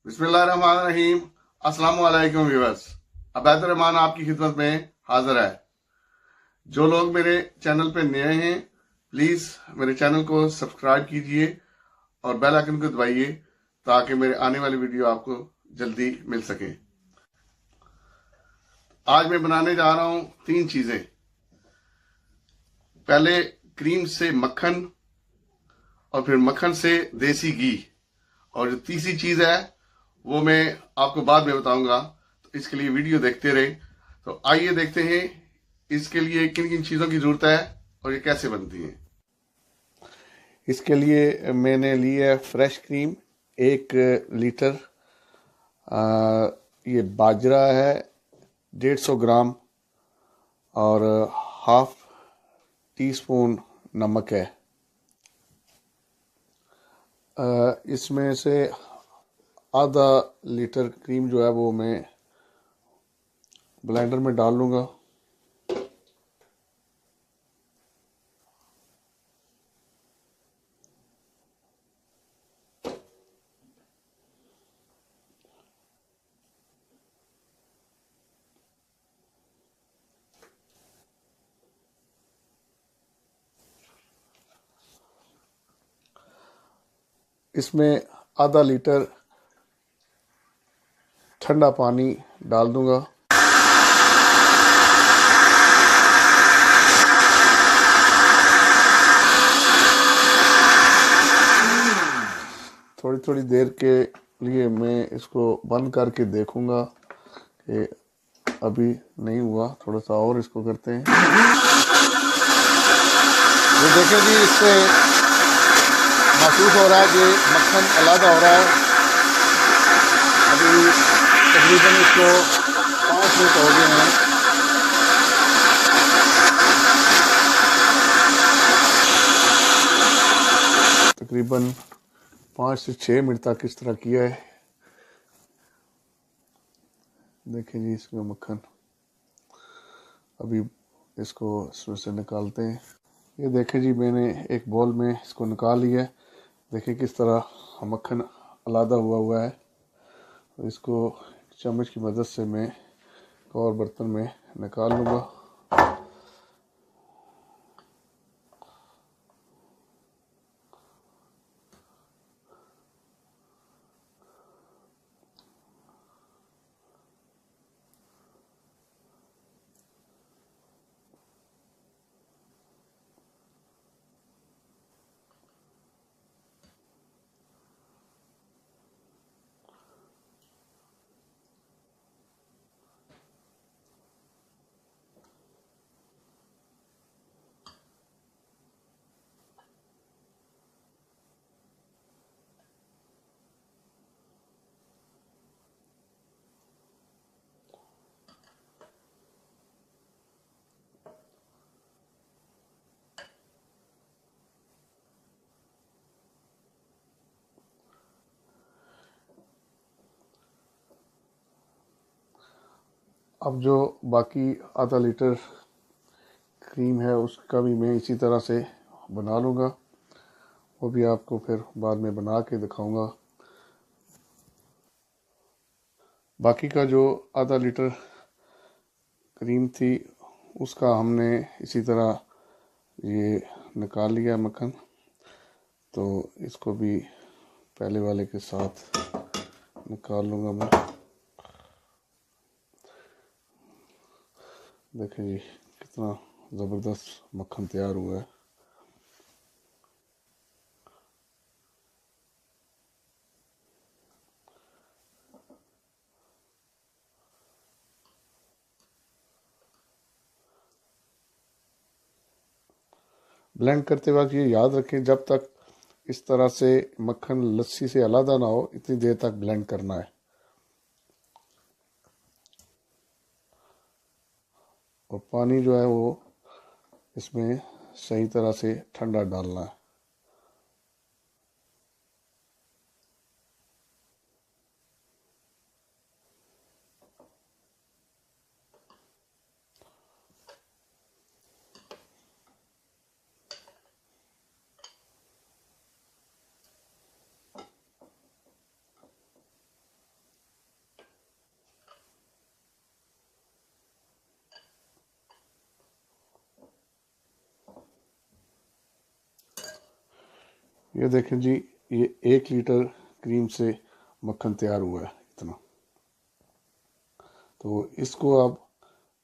बिस्मिल्लाहिर्रहमानिर्रहीम। अस्सलामु अलैकुम व्यूअर्स। अबैद रहमान आपकी खिदमत में हाजिर है। जो लोग मेरे चैनल पे नए हैं प्लीज मेरे चैनल को सब्सक्राइब कीजिए और बेल आइकन को दबाइए ताकि मेरे आने वाली वीडियो आपको जल्दी मिल सके। आज मैं बनाने जा रहा हूं 3 चीजें। पहले क्रीम से मक्खन और फिर मक्खन से देसी घी, और जो तीसरी चीज है वो मैं आपको बाद में बताऊंगा। तो इसके लिए वीडियो देखते रहे। तो आइए देखते हैं इसके लिए किन किन चीजों की जरूरत है और ये कैसे बनती है। इसके लिए मैंने ली है फ्रेश क्रीम 1 लीटर। ये बाजरा है 150 ग्राम और हाफ टी स्पून नमक है। इसमें से आधा लीटर क्रीम जो है वो मैं ब्लेंडर में डाल लूँगा। इसमें आधा लीटर ठंडा पानी डाल दूंगा। थोड़ी थोड़ी देर के लिए मैं इसको बंद करके देखूंगा कि अभी नहीं हुआ, थोड़ा सा और इसको करते हैं। ये देखें जी, इससे महसूस हो रहा है कि मक्खन अलग हो रहा है। अभी तकरीबन इसको 5 मिनट हो गए हैं। तकरीबन 5 से 6 मिनट तक इस तरह किया है। देखें जी, इसमें मक्खन अभी इसको इसमें से निकालते हैं। ये देखें जी, मैंने एक बॉल में इसको निकाल लिया है। देखें किस तरह मक्खन अलग हुआ है। तो इसको चम्मच की मदद से मैं एक और बर्तन में निकाल लूँगा। अब जो बाकी आधा लीटर क्रीम है उसका भी मैं इसी तरह से बना लूँगा। वो भी आपको फिर बाद में बना के दिखाऊंगा। बाकी का जो आधा लीटर क्रीम थी उसका हमने इसी तरह ये निकाल लिया मक्खन। तो इसको भी पहले वाले के साथ निकाल लूँगा मैं। देखें जी, कितना ज़बरदस्त मक्खन तैयार हुआ है। ब्लेंड करते वक्त ये याद रखें, जब तक इस तरह से मक्खन लस्सी से अलग ना हो इतनी देर तक ब्लेंड करना है। और पानी जो है वो इसमें सही तरह से ठंडा डालना है। ये देखें जी, ये 1 लीटर क्रीम से मक्खन तैयार हुआ है इतना। तो इसको अब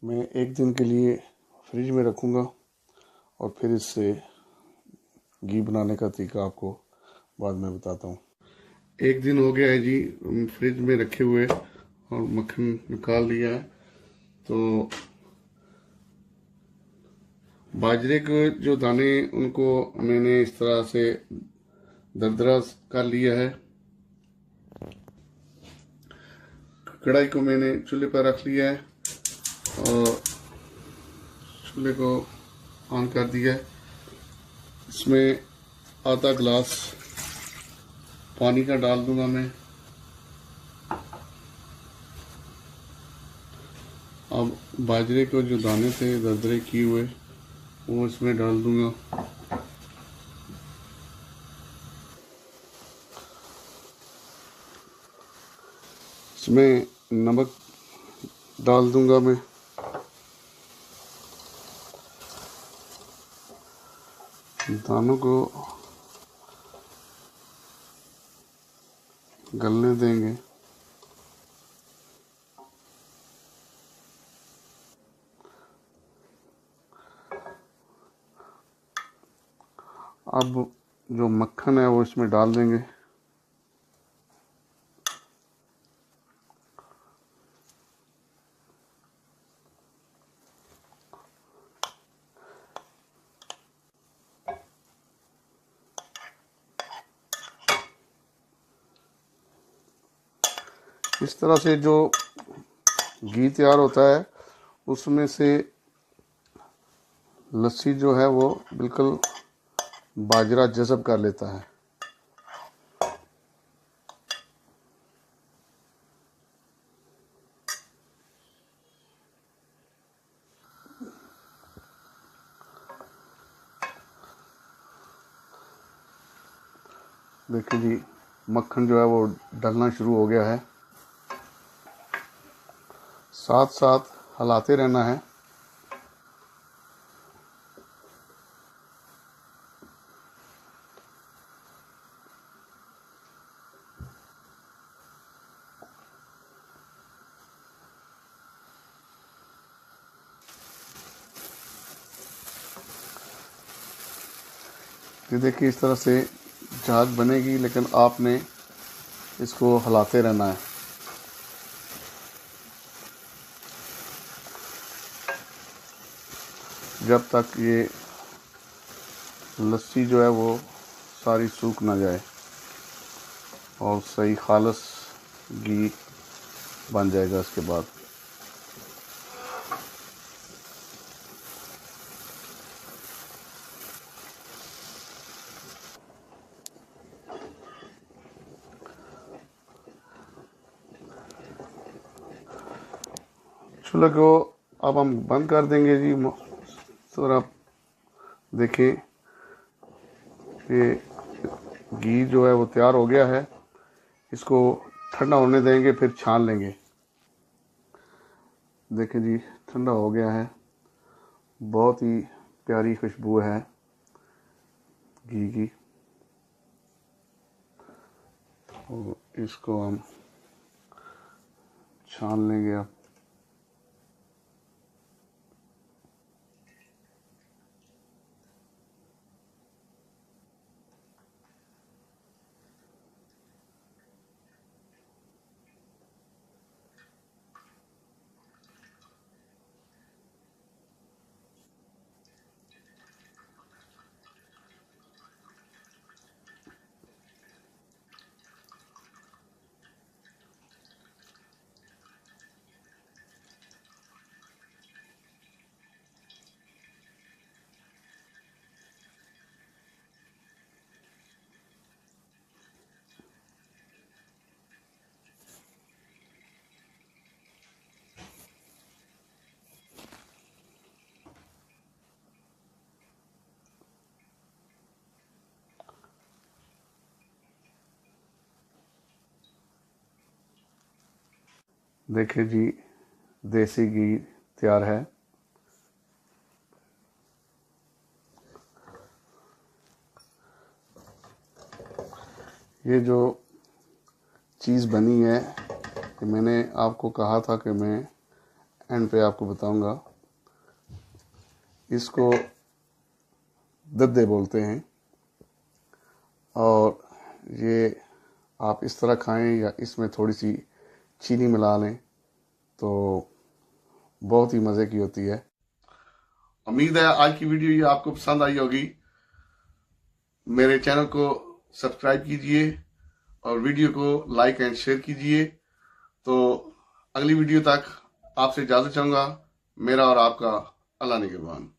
मैं 1 दिन के लिए फ्रिज में रखूँगा और फिर इससे घी बनाने का तरीका आपको बाद में बताता हूँ। 1 दिन हो गया है जी फ्रिज में रखे हुए और मक्खन निकाल लिया है। तो बाजरे के जो दाने उनको मैंने इस तरह से दरदरा कर लिया है। कढ़ाई को मैंने चूल्हे पर रख लिया है और चूल्हे को ऑन कर दिया है। इसमें आधा गिलास पानी का डाल दूंगा मैं। अब बाजरे के जो दाने थे दरदरे किए हुए वो इसमें डाल दूंगा। इसमें नमक डाल दूंगा मैं। दानों को गलने देंगे। अब जो मक्खन है वो इसमें डाल देंगे। इस तरह से जो घी तैयार होता है उसमें से लस्सी जो है वो बिल्कुल बाजरा जज़ब कर लेता है। देखिए जी, मक्खन जो है वो डलना शुरू हो गया है। साथ साथ हिलाते रहना है। ये देखिए, इस तरह से झाग बनेगी, लेकिन आपने इसको हिलाते रहना है। जब तक ये लस्सी जो है वो सारी सूख ना जाए और सही खालस घी बन जाएगा इसके बाद। चूल्हे को अब हम बंद कर देंगे जी। तो आप देखिए, ये घी जो है वो तैयार हो गया है। इसको ठंडा होने देंगे, फिर छान लेंगे। देखिए जी, ठंडा हो गया है। बहुत ही प्यारी खुशबू है घी की। और इसको हम छान लेंगे अब। देखिए जी, देसी घी तैयार है। ये जो चीज़ बनी है कि मैंने आपको कहा था कि मैं एंड पे आपको बताऊंगा। इसको दद्दे बोलते हैं और ये आप इस तरह खाएं या इसमें थोड़ी सी चीनी मिला लें तो बहुत ही मज़े की होती है। उम्मीद है आज की वीडियो ये आपको पसंद आई होगी। मेरे चैनल को सब्सक्राइब कीजिए और वीडियो को लाइक एंड शेयर कीजिए। तो अगली वीडियो तक आपसे इजाज़त चाहूँगा। मेरा और आपका अल्लाह निगहबान।